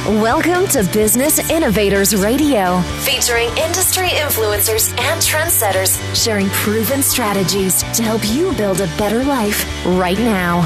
Welcome to Business Innovators Radio, featuring industry influencers and trendsetters sharing proven strategies to help you build a better life right now.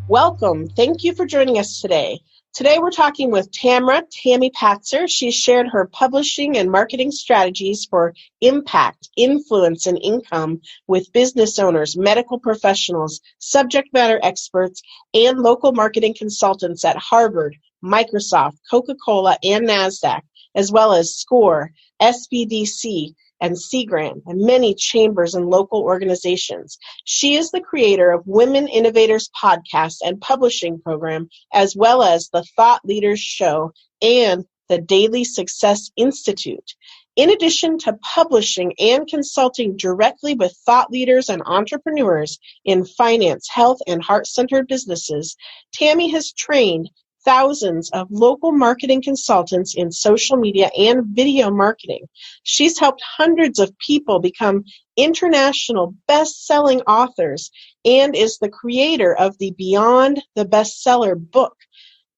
Welcome. Thank you for joining us today. Today we're talking with Tamara, Tami Patzer. She shared her publishing and marketing strategies for impact, influence, and income with business owners, medical professionals, subject matter experts, and local marketing consultants at Harvard, Microsoft, Coca-Cola, and NASDAQ, as well as SCORE, SBDC, and Seagram, and many chambers and local organizations. She is the creator of Women Innovators podcast and publishing program, as well as the Thought Leaders Show and the Daily Success Institute. In addition to publishing and consulting directly with thought leaders and entrepreneurs in finance, health, and heart-centered businesses, Tammy has trained thousands of local marketing consultants in social media and video marketing. She's helped hundreds of people become international best-selling authors and is the creator of the Beyond the Bestseller book,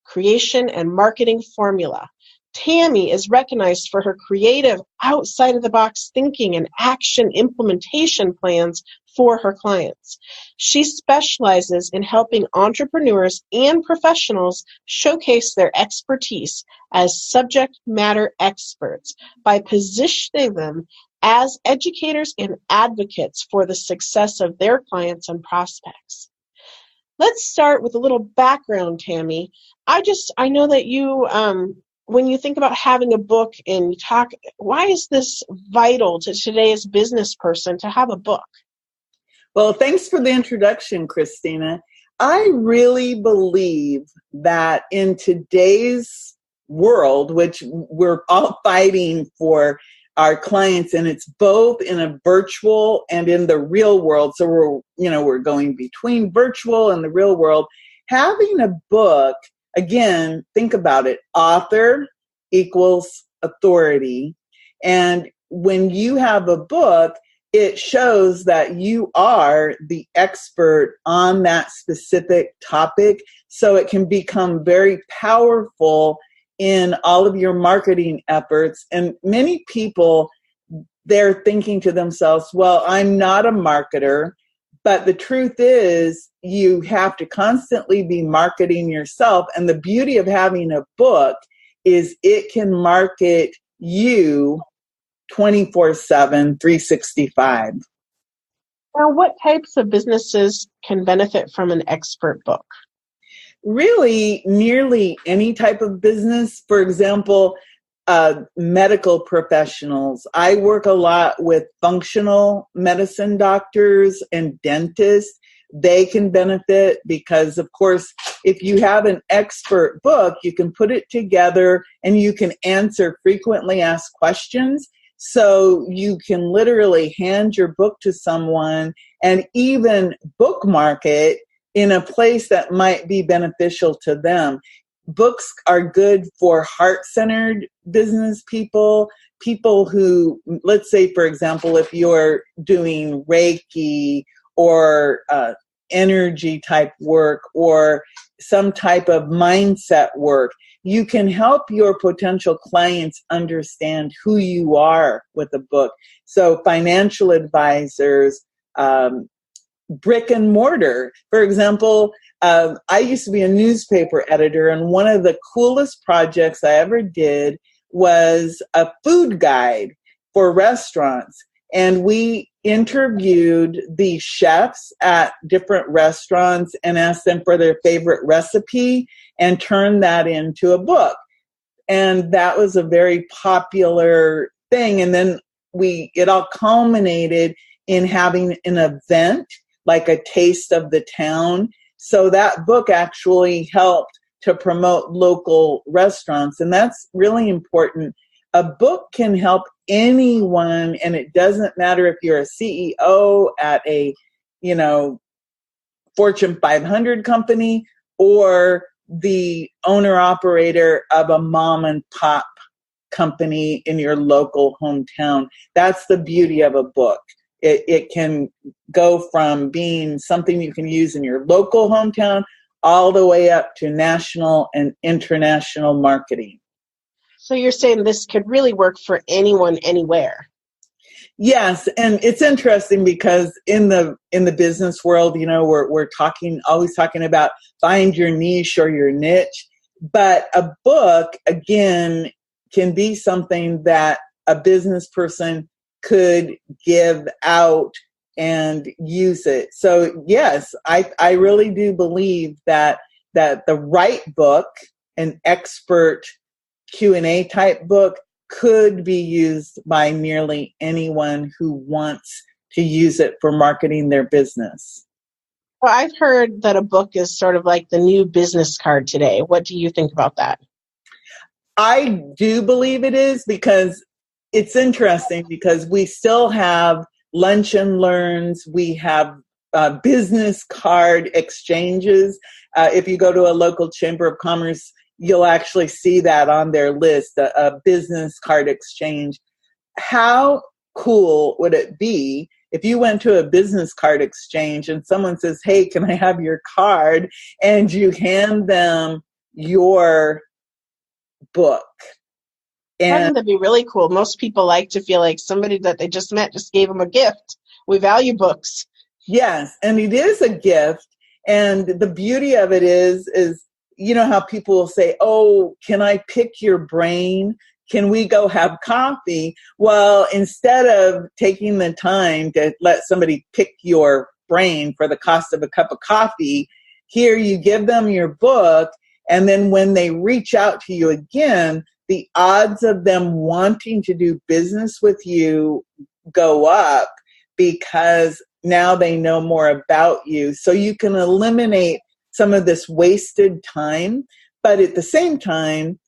Creation and Marketing Formula. Tammy is recognized for her creative, outside-of-the-box thinking and action implementation plans for her clients. She specializes in helping entrepreneurs and professionals showcase their expertise as subject matter experts by positioning them as educators and advocates for the success of their clients and prospects. Let's start with a little background, Tammy. I know that you, when you think about having a book and you talk, why is this vital to today's business person to have a book? Well, thanks for the introduction, Kristina. I really believe that in today's world, which we're all fighting for our clients, and it's both in a virtual and in the real world. So we're going between virtual and the real world. Having a book, again, think about it. Author equals authority. And when you have a book, it shows that you are the expert on that specific topic. So it can become very powerful in all of your marketing efforts. And many people, they're thinking to themselves, well, I'm not a marketer. But the truth is, you have to constantly be marketing yourself. And the beauty of having a book is it can market you 24/7, 365. Now, what types of businesses can benefit from an expert book? Really, nearly any type of business. For example, medical professionals. I work a lot with functional medicine doctors and dentists. They can benefit because, of course, if you have an expert book, you can put it together and you can answer frequently asked questions. So you can literally hand your book to someone and even bookmark it in a place that might be beneficial to them. Books are good for heart-centered business people who, let's say, for example, if you're doing Reiki or energy type work or some type of mindset work, you can help your potential clients understand who you are with a book. So financial advisors, brick and mortar. For example, I used to be a newspaper editor, and one of the coolest projects I ever did was a food guide for restaurants. And we interviewed the chefs at different restaurants and asked them for their favorite recipe and turned that into a book. And that was a very popular thing. And then it all culminated in having an event, like a taste of the town. So that book actually helped to promote local restaurants. And that's really important. A book can help anyone, and it doesn't matter if you're a CEO at a, Fortune 500 company or the owner-operator of a mom and pop company in your local hometown. That's the beauty of a book. It can go from being something you can use in your local hometown all the way up to national and international marketing. So you're saying this could really work for anyone, anywhere. Yes, and it's interesting because in the business world, we're always talking about find your niche or your niche, but a book again can be something that a business person could give out and use it. So yes, I really do believe that the right book, an expert Q&A type book, could be used by nearly anyone who wants to use it for marketing their business. Well, I've heard that a book is sort of like the new business card today. What do you think about that? I do believe it is, because it's interesting because we still have lunch and learns. We have business card exchanges. If you go to a local chamber of commerce, you'll actually see that on their list, a business card exchange. How cool would it be if you went to a business card exchange and someone says, hey, can I have your card? And you hand them your book. And I think that'd be really cool. Most people like to feel like somebody that they just met just gave them a gift. We value books. Yes, and it is a gift. And the beauty of it is you know how people will say, oh, can I pick your brain? Can we go have coffee? Well, instead of taking the time to let somebody pick your brain for the cost of a cup of coffee, here you give them your book, and then when they reach out to you again, the odds of them wanting to do business with you go up because now they know more about you. So you can eliminate some of this wasted time, but at the same time,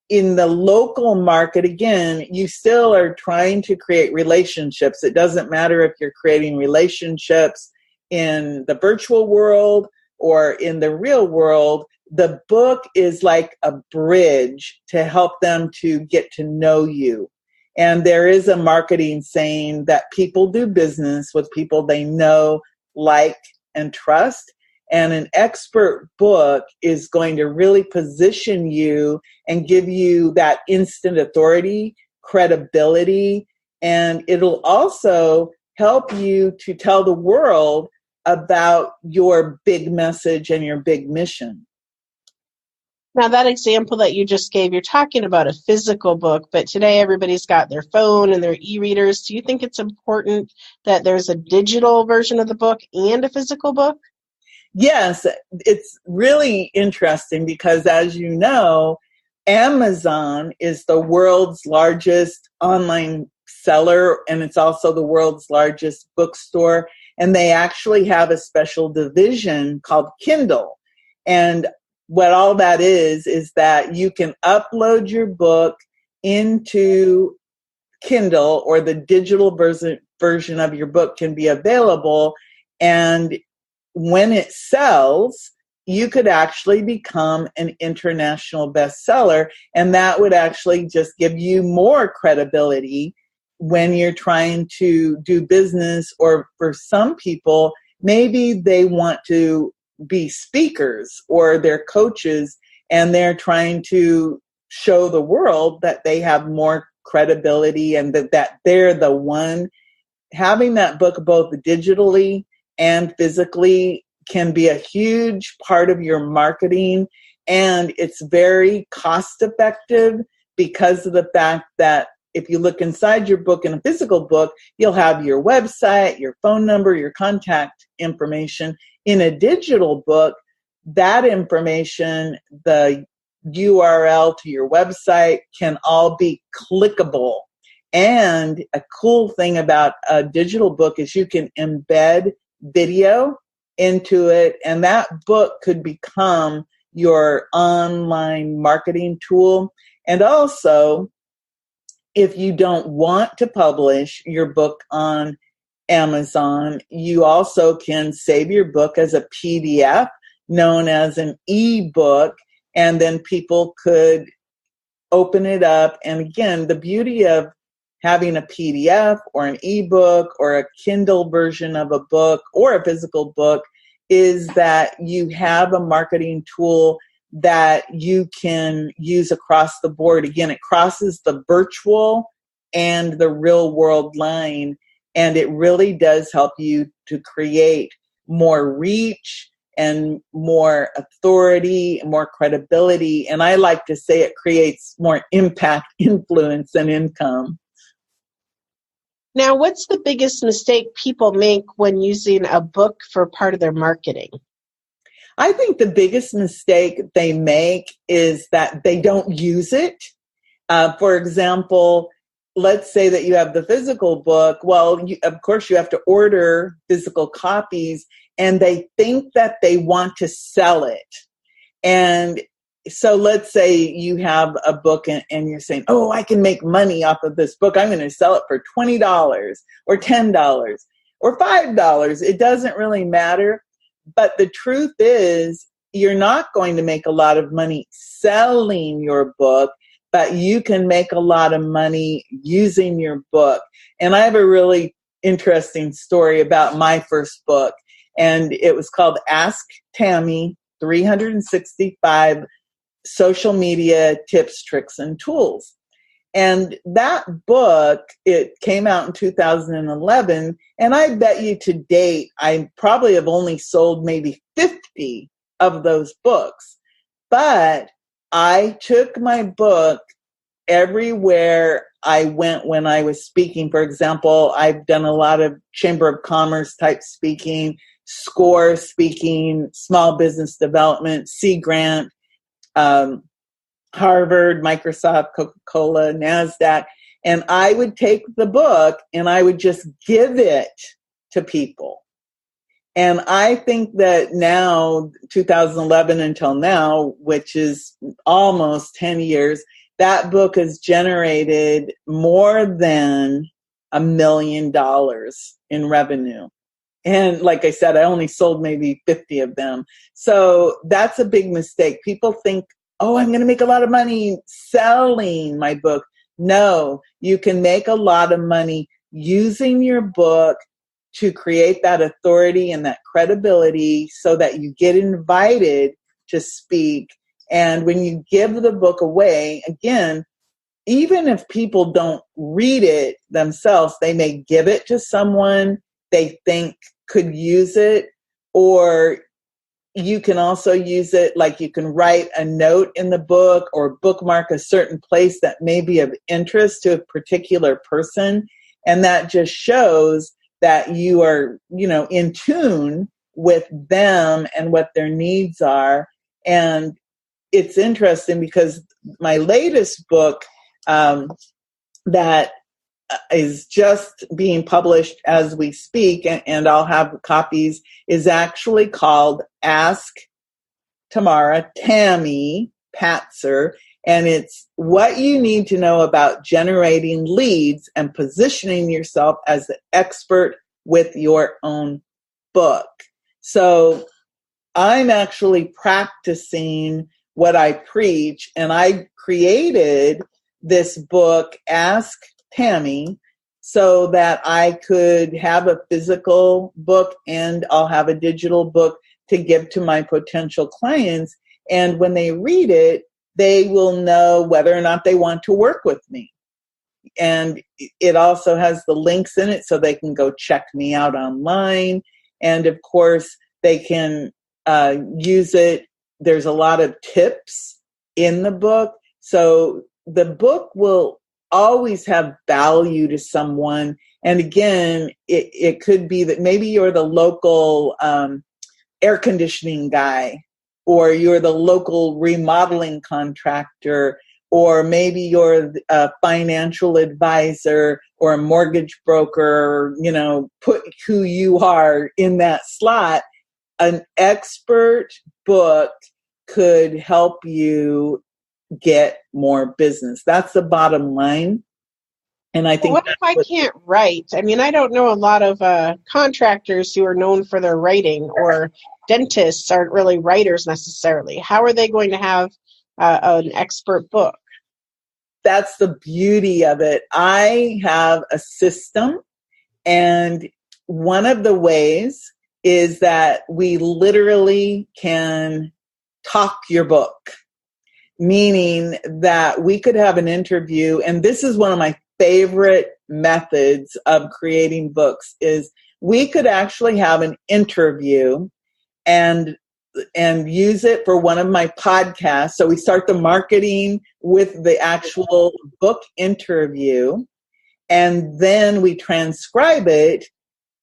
in the local market, again, you still are trying to create relationships. It doesn't matter if you're creating relationships in the virtual world or in the real world. The book is like a bridge to help them to get to know you. And there is a marketing saying that people do business with people they know, like, and trust. And an expert book is going to really position you and give you that instant authority, credibility, and it'll also help you to tell the world about your big message and your big mission. Now, that example that you just gave, you're talking about a physical book, but today everybody's got their phone and their e-readers. Do you think it's important that there's a digital version of the book and a physical book? Yes, it's really interesting because, as you know, Amazon is the world's largest online seller, and it's also the world's largest bookstore. And they actually have a special division called Kindle. And what all that is that you can upload your book into Kindle, or the digital version of your book can be available. And when it sells, you could actually become an international bestseller. And that would actually just give you more credibility when you're trying to do business. Or for some people, maybe they want to be speakers or they're coaches, and they're trying to show the world that they have more credibility and that they're the one. Having that book both digitally and physically can be a huge part of your marketing, and it's very cost effective because of the fact that if you look inside your book in a physical book, you'll have your website, your phone number, your contact information. In a digital book, that information, the URL to your website, can all be clickable. And a cool thing about a digital book is you can embed video into it, and that book could become your online marketing tool. And also, if you don't want to publish your book on Amazon, you also can save your book as a PDF known as an ebook, and then people could open it up. And again, the beauty of having a PDF or an ebook or a Kindle version of a book or a physical book is that you have a marketing tool that you can use across the board. Again, it crosses the virtual and the real world line, and it really does help you to create more reach and more authority, more credibility. And I like to say it creates more impact, influence, and income. Now, what's the biggest mistake people make when using a book for part of their marketing? I think the biggest mistake they make is that they don't use it. For example, let's say that you have the physical book. Well, of course, you have to order physical copies, and they think that they want to sell it. And so let's say you have a book and you're saying, oh, I can make money off of this book. I'm going to sell it for $20 or $10 or $5. It doesn't really matter. But the truth is, you're not going to make a lot of money selling your book, but you can make a lot of money using your book. And I have a really interesting story about my first book, and it was called Ask Tammy, 365 Social Media Tips, Tricks, and Tools. And that book, it came out in 2011, and I bet you to date, I probably have only sold maybe 50 of those books. But I took my book everywhere I went when I was speaking. For example, I've done a lot of Chamber of Commerce type speaking, SCORE speaking, small business development, Sea Grant, Harvard, Microsoft, Coca-Cola, NASDAQ. And I would take the book and I would just give it to people. And I think that now, 2011 until now, which is almost 10 years, that book has generated more than $1 million in revenue. And like I said, I only sold maybe 50 of them. So that's a big mistake. People think, oh, I'm going to make a lot of money selling my book. No, you can make a lot of money using your book to create that authority and that credibility so that you get invited to speak. And when you give the book away, again, even if people don't read it themselves, they may give it to someone they think could use it, or you can also use it, like you can write a note in the book or bookmark a certain place that may be of interest to a particular person. And that just shows that you are, in tune with them and what their needs are. And it's interesting because my latest book that is just being published as we speak, and I'll have copies, is actually called Ask Tamara, Tami Patzer, and it's what you need to know about generating leads and positioning yourself as the expert with your own book. So I'm actually practicing what I preach, and I created this book, Ask Tammy, so that I could have a physical book and I'll have a digital book to give to my potential clients. And when they read it, they will know whether or not they want to work with me. And it also has the links in it so they can go check me out online. And of course, they can use it. There's a lot of tips in the book. So the book will always have value to someone. And again, it could be that maybe you're the local air conditioning guy, or you're the local remodeling contractor, or maybe you're a financial advisor or a mortgage broker, put who you are in that slot. An expert book could help you get more business. That's the bottom line. And I think, what if I can't write? I mean, I don't know a lot of contractors who are known for their writing, or dentists aren't really writers necessarily. How are they going to have an expert book? That's the beauty of it. I have a system, and one of the ways is that we literally can talk your book, meaning that we could have an interview. And this is one of my favorite methods of creating books is we could actually have an interview and use it for one of my podcasts. So we start the marketing with the actual book interview, and then we transcribe it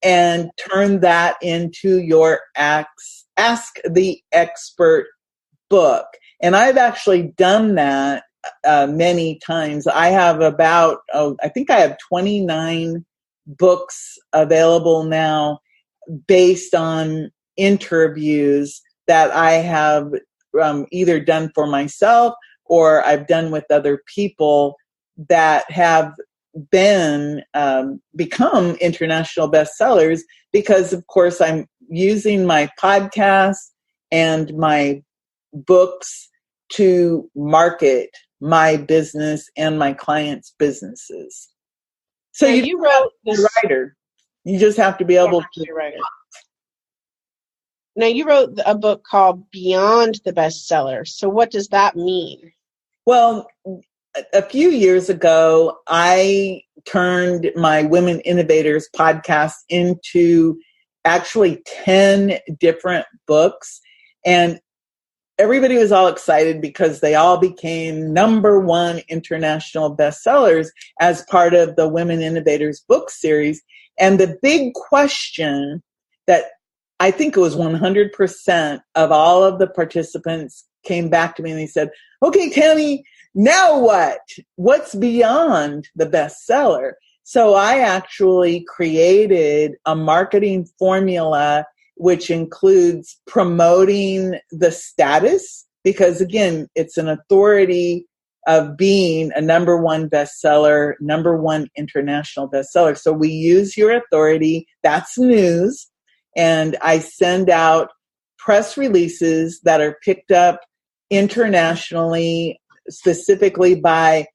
and turn that into your Ask the Expert book. And I've actually done that many times. I have I think I have 29 books available now based on interviews that I have either done for myself or I've done with other people that have become international bestsellers because, of course, I'm using my podcast and my books to market my business and my clients' businesses. So you wrote this writer. You just have to be able to write it. Now, you wrote a book called Beyond the Bestseller. So what does that mean? Well, a few years ago, I turned my Women Innovators podcast into actually 10 different books. And everybody was all excited because they all became #1 international bestsellers as part of the Women Innovators book series. And the big question that I think it was 100% of all of the participants came back to me and they said, okay, Tammy, now what? What's beyond the bestseller? So I actually created a marketing formula which includes promoting the status, because again, it's an authority of being a #1 bestseller, #1 international bestseller. So we use your authority, that's news, and I send out press releases that are picked up internationally, specifically by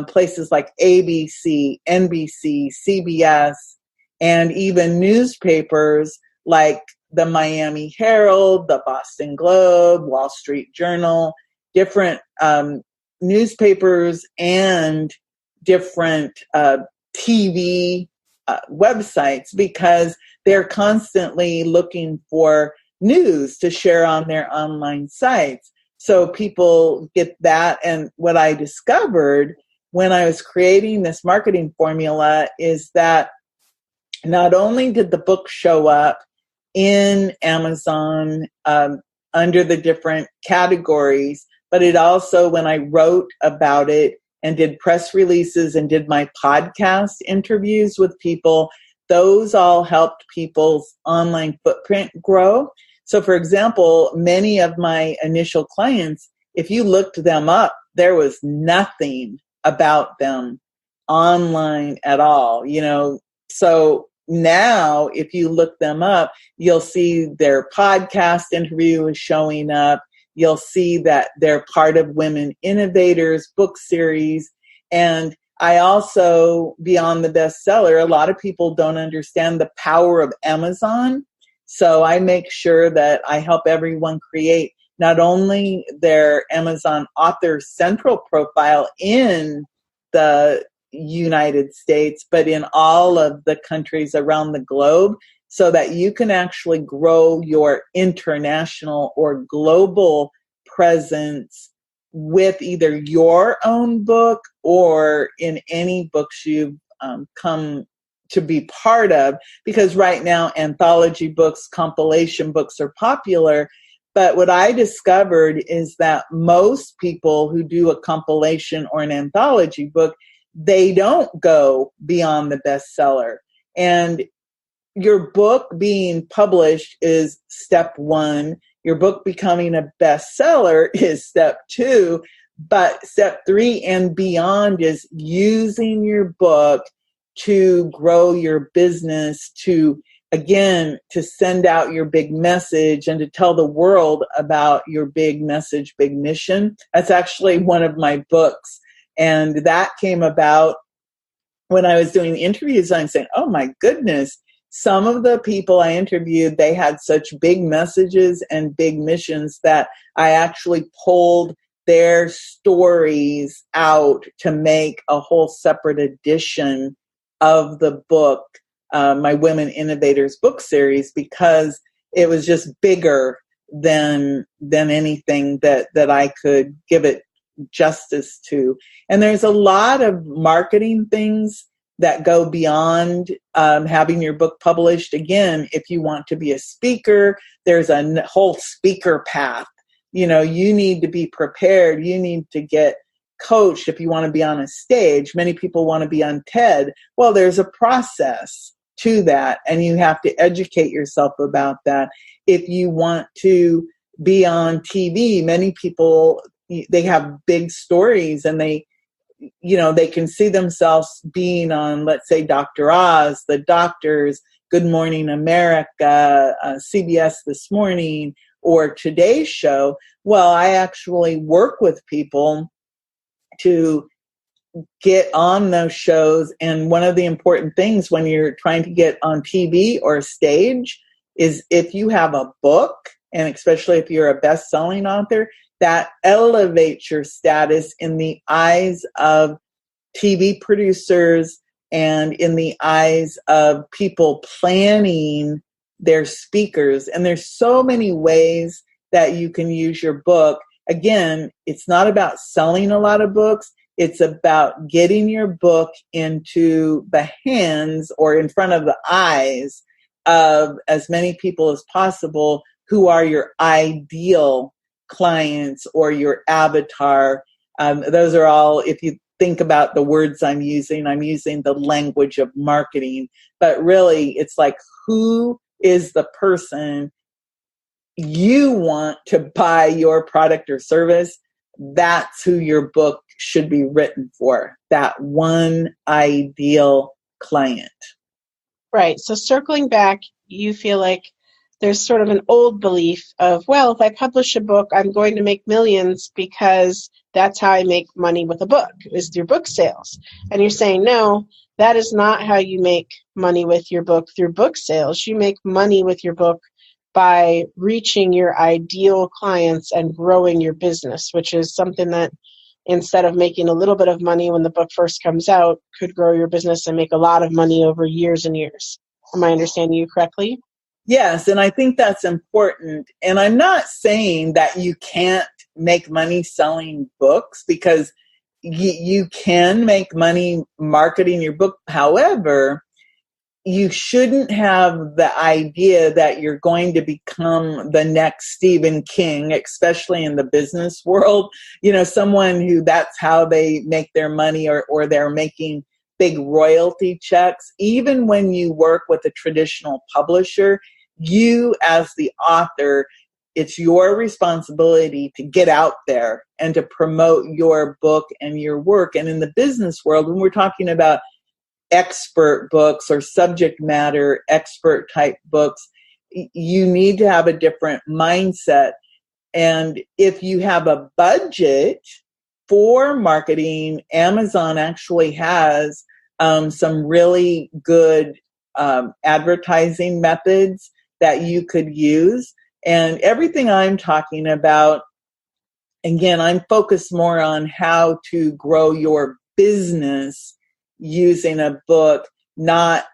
places like ABC, NBC, CBS, and even newspapers like the Miami Herald, the Boston Globe, Wall Street Journal, different newspapers and different TV websites, because they're constantly looking for news to share on their online sites. So people get that. And what I discovered when I was creating this marketing formula is that not only did the book show up in Amazon under the different categories, but it also, when I wrote about it and did press releases and did my podcast interviews with people, those all helped people's online footprint grow. So for example, many of my initial clients, if you looked them up, there was nothing about them online at all, So now, if you look them up, you'll see their podcast interview is showing up. You'll see that they're part of Women Innovators book series. And I also, beyond the bestseller, a lot of people don't understand the power of Amazon. So I make sure that I help everyone create not only their Amazon author central profile in the United States, but in all of the countries around the globe, so that you can actually grow your international or global presence with either your own book or in any books you've come to be part of. Because right now, anthology books, compilation books are popular. But what I discovered is that most people who do a compilation or an anthology book, they don't go beyond the bestseller. And your book being published is step 1. Your book becoming a bestseller is step 2. But step 3 and beyond is using your book to grow your business, to send out your big message and to tell the world about your big message, big mission. That's actually one of my books. And that came about when I was doing the interviews. I'm saying, oh my goodness, some of the people I interviewed, they had such big messages and big missions that I actually pulled their stories out to make a whole separate edition of the book, my Women Innovators book series, because it was just bigger than anything that I could give it justice to. And there's a lot of marketing things that go beyond having your book published. Again, if you want to be a speaker, there's a whole speaker path. You know, you need to be prepared. You need to get coached if you want to be on a stage. Many people want to be on TED. Well, there's a process to that, and you have to educate yourself about that. If you want to be on TV, many people, they have big stories, and they can see themselves being on, let's say, Dr. Oz, The Doctors, Good Morning America, CBS This Morning, or Today's Show. Well, I actually work with people to get on those shows. And one of the important things when you're trying to get on TV or stage is if you have a book, and especially if you're a best-selling author, that elevates your status in the eyes of TV producers and in the eyes of people planning their speakers. And there's so many ways that you can use your book. Again, it's not about selling a lot of books. It's about getting your book into the hands or in front of the eyes of as many people as possible who are your ideal clients or your avatar. Those are all, if you think about the words I'm using the language of marketing, but really it's like, who is the person you want to buy your product or service? That's who your book should be written for, that one ideal client. Right. So circling back, you feel like there's sort of an old belief of, well, if I publish a book, I'm going to make millions because that's how I make money with a book, is through book sales. And you're saying, no, that is not how you make money with your book through book sales. You make money with your book by reaching your ideal clients and growing your business, which is something that instead of making a little bit of money when the book first comes out, could grow your business and make a lot of money over years and years. Am I understanding you correctly? Yes, and I think that's important. And I'm not saying that you can't make money selling books, because you can make money marketing your book. However, you shouldn't have the idea that you're going to become the next Stephen King, especially in the business world. Someone who that's how they make their money, or they're making big royalty checks. Even when you work with a traditional publisher, you as the author, it's your responsibility to get out there and to promote your book and your work. And in the business world, when we're talking about expert books or subject matter expert type books, you need to have a different mindset. And if you have a budget for marketing, Amazon actually has some really good advertising methods that you could use. And everything I'm talking about, again, I'm focused more on how to grow your business using a book, not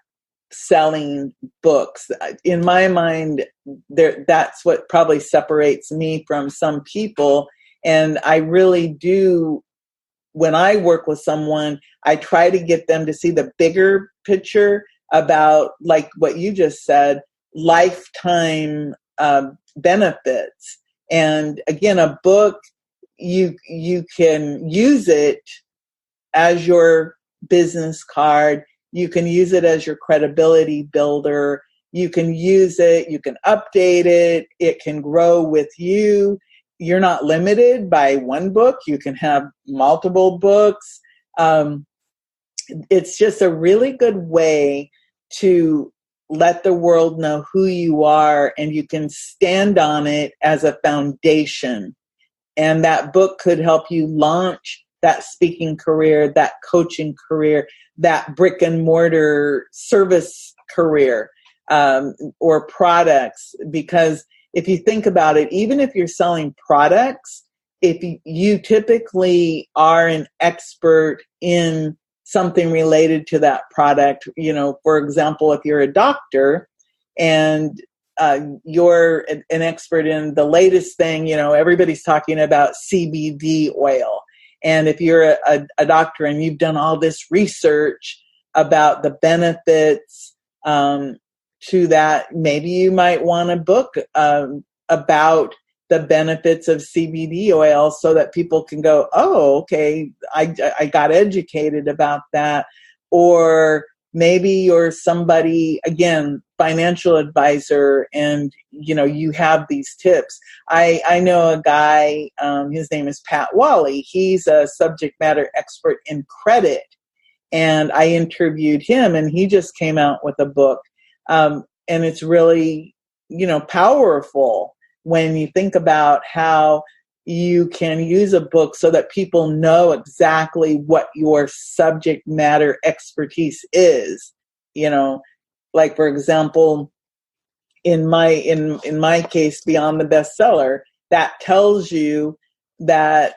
selling books. In my mind, that's what probably separates me from some people. And I really do, when I work with someone, I try to get them to see the bigger picture about, like what you just said, lifetime benefits. And again, a book, you can use it as your business card. You can use it as your credibility builder. You can use it, you can update it. It can grow with you. You're not limited by one book. You can have multiple books. It's just a really good way to let the world know who you are, and you can stand on it as a foundation. And that book could help you launch that speaking career, that coaching career, that brick and mortar service career. or products. Because if you think about it, even if you're selling products, if you typically are an expert in something related to that product, for example, if you're a doctor and you're an expert in the latest thing, everybody's talking about CBD oil. And if you're a doctor and you've done all this research about the benefits to that, maybe you might want a book about the benefits of CBD oil so that people can go, oh, okay, I got educated about that. Or maybe you're somebody, again, financial advisor, and, you have these tips. I know a guy, his name is Pat Wally. He's a subject matter expert in credit. And I interviewed him, and he just came out with a book. And it's really, powerful when you think about how you can use a book so that people know exactly what your subject matter expertise is. Like, for example, in my case, Beyond the Bestseller, that tells you that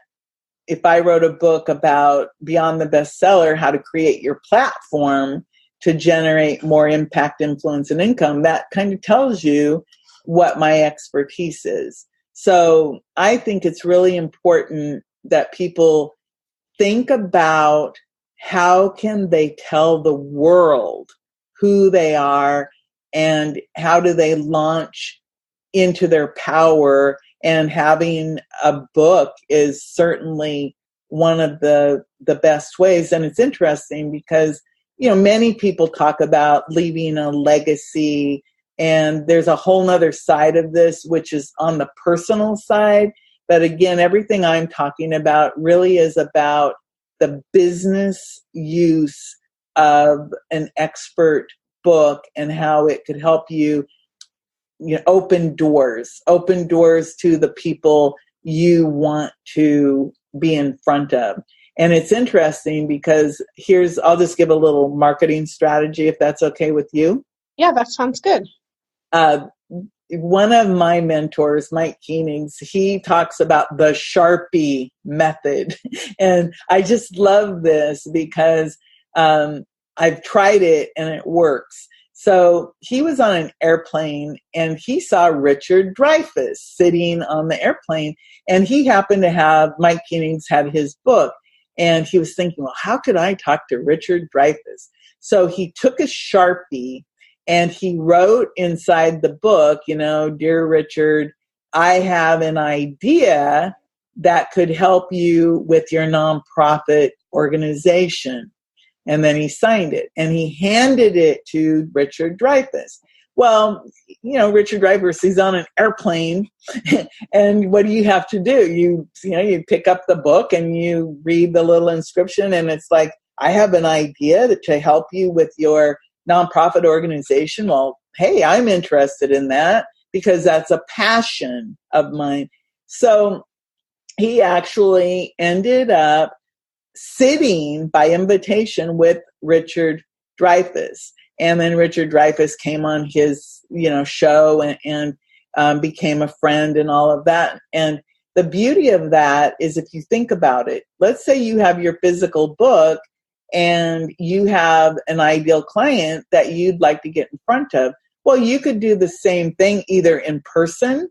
if I wrote a book about Beyond the Bestseller, how to create your platform to generate more impact, influence, and income, that kind of tells you what my expertise is. So I think it's really important that people think about how can they tell the world who they are and how do they launch into their power. And having a book is certainly one of the best ways. And it's interesting because, many people talk about leaving a legacy. And there's a whole nother side of this, which is on the personal side. But again, everything I'm talking about really is about the business use of an expert book and how it could help you, open doors to the people you want to be in front of. And it's interesting because I'll just give a little marketing strategy, if that's okay with you. Yeah, that sounds good. One of my mentors, Mike Koenigs, he talks about the sharpie method. And I just love this because I've tried it and it works. So he was on an airplane and he saw Richard Dreyfuss sitting on the airplane. And he happened to have, Mike Koenigs had his book. And he was thinking, well, how could I talk to Richard Dreyfuss? So he took a Sharpie and he wrote inside the book, Dear Richard, I have an idea that could help you with your nonprofit organization. And then he signed it and he handed it to Richard Dreyfuss. Well, Richard Dreyfuss, he's on an airplane and what do you have to do? You pick up the book and you read the little inscription and it's like, I have an idea to help you with your nonprofit organization. Well, hey, I'm interested in that because that's a passion of mine. So he actually ended up sitting by invitation with Richard Dreyfuss. And then Richard Dreyfuss came on his, show and became a friend and all of that. And the beauty of that is if you think about it, let's say you have your physical book and you have an ideal client that you'd like to get in front of. Well, you could do the same thing either in person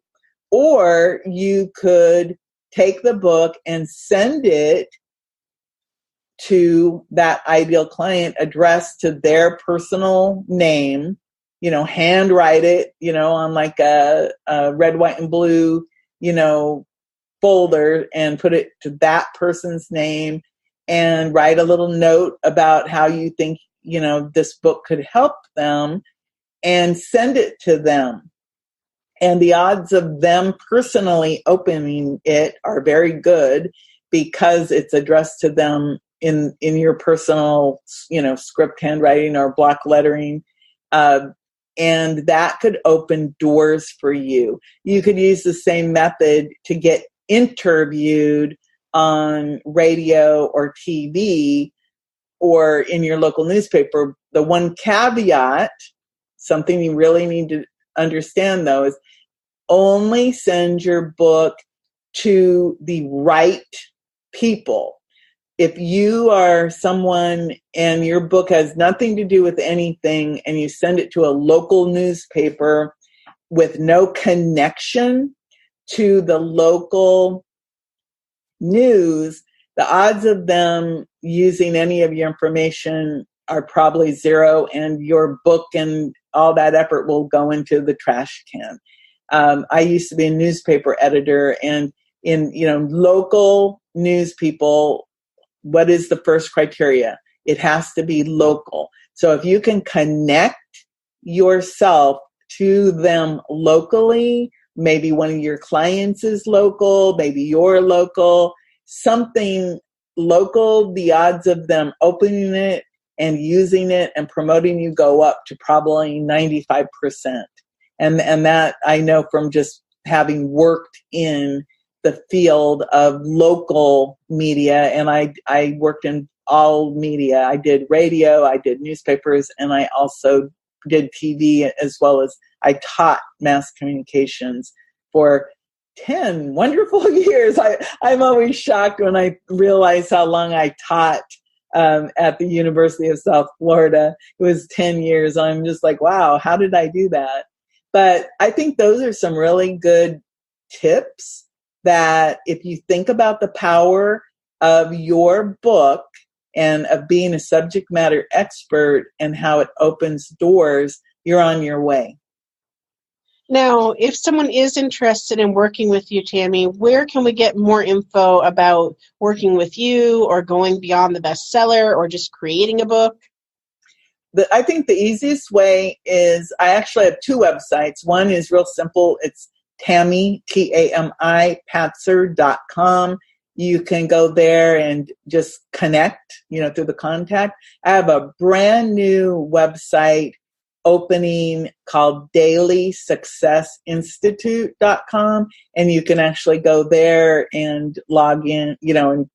or you could take the book and send it to that ideal client addressed to their personal name, handwrite it, on like a red, white, and blue, folder and put it to that person's name and write a little note about how you think, this book could help them and send it to them. And the odds of them personally opening it are very good because it's addressed to them in your personal, script handwriting or block lettering. And that could open doors for you. You could use the same method to get interviewed on radio or TV or in your local newspaper. The one caveat something you really need to understand, though, is only send your book to the right people. If you are someone and your book has nothing to do with anything and you send it to a local newspaper with no connection to the local news, the odds of them using any of your information are probably zero, and your book and all that effort will go into the trash can. I used to be a newspaper editor, and in local news people, what is the first criteria? It has to be local. So if you can connect yourself to them locally, maybe one of your clients is local, maybe you're local, something local, the odds of them opening it and using it and promoting you go up to probably 95%. And that I know from just having worked in the field of local media, and I worked in all media. I did radio, I did newspapers, and I also did TV, as well as I taught mass communications for 10 wonderful years. I'm always shocked when I realize how long I taught at the University of South Florida. It was 10 years. I'm just like, wow, how did I do that? But I think those are some really good tips that if you think about the power of your book and of being a subject matter expert and how it opens doors, you're on your way. Now, if someone is interested in working with you, Tammy, where can we get more info about working with you or going beyond the bestseller or just creating a book? I think the easiest way is I actually have two websites. One is real simple. It's Tami, Tami, Patzer.com. You can go there and just connect, through the contact. I have a brand new website opening called dailysuccessinstitute.com, and you can actually go there and log in, and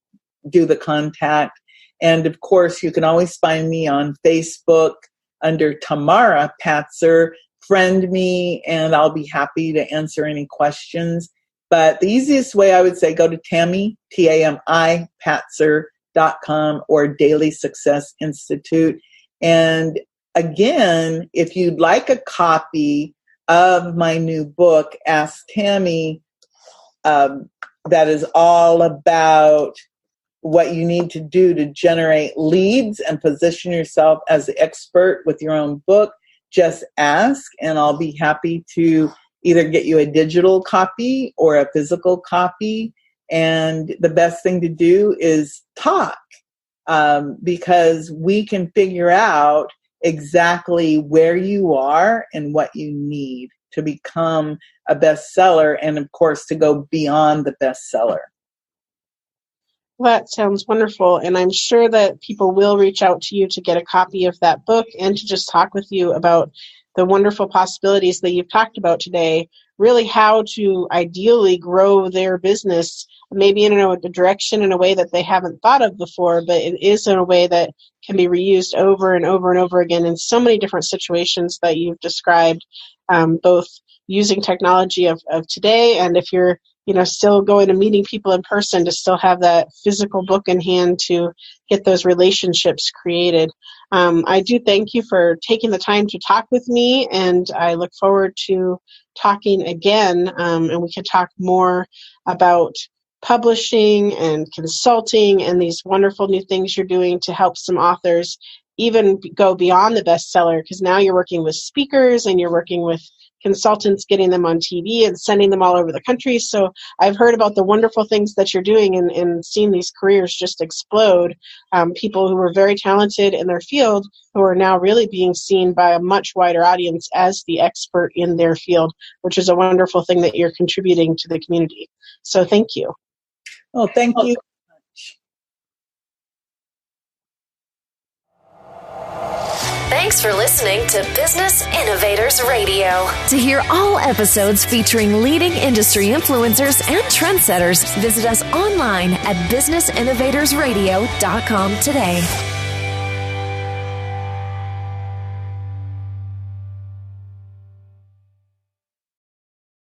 do the contact. And of course, you can always find me on Facebook under Tamara Patzer. Friend me, and I'll be happy to answer any questions. But the easiest way, I would say, go to Tami, Tami, Patzer.com or Daily Success Institute. And again, if you'd like a copy of my new book, Ask Tammy, that is all about what you need to do to generate leads and position yourself as the expert with your own book, just ask, and I'll be happy to either get you a digital copy or a physical copy. And the best thing to do is talk, because we can figure out exactly where you are and what you need to become a bestseller, and of course to go beyond the bestseller. Well, that sounds wonderful, and I'm sure that people will reach out to you to get a copy of that book and to just talk with you about the wonderful possibilities that you've talked about today, really how to ideally grow their business, maybe in a direction in a way that they haven't thought of before, but it is in a way that can be reused over and over and over again in so many different situations that you've described, both using technology of today, and if you're still going and meeting people in person, to still have that physical book in hand to get those relationships created. I do thank you for taking the time to talk with me, and I look forward to talking again, and we can talk more about publishing and consulting and these wonderful new things you're doing to help some authors even go beyond the bestseller, because now you're working with speakers and you're working with consultants, getting them on TV and sending them all over the country. So I've heard about the wonderful things that you're doing and seeing these careers just explode. People who were very talented in their field who are now really being seen by a much wider audience as the expert in their field, which is a wonderful thing that you're contributing to the community. So thank you. Oh, thank you. Thanks for listening to Business Innovators Radio. To hear all episodes featuring leading industry influencers and trendsetters, visit us online at businessinnovatorsradio.com today.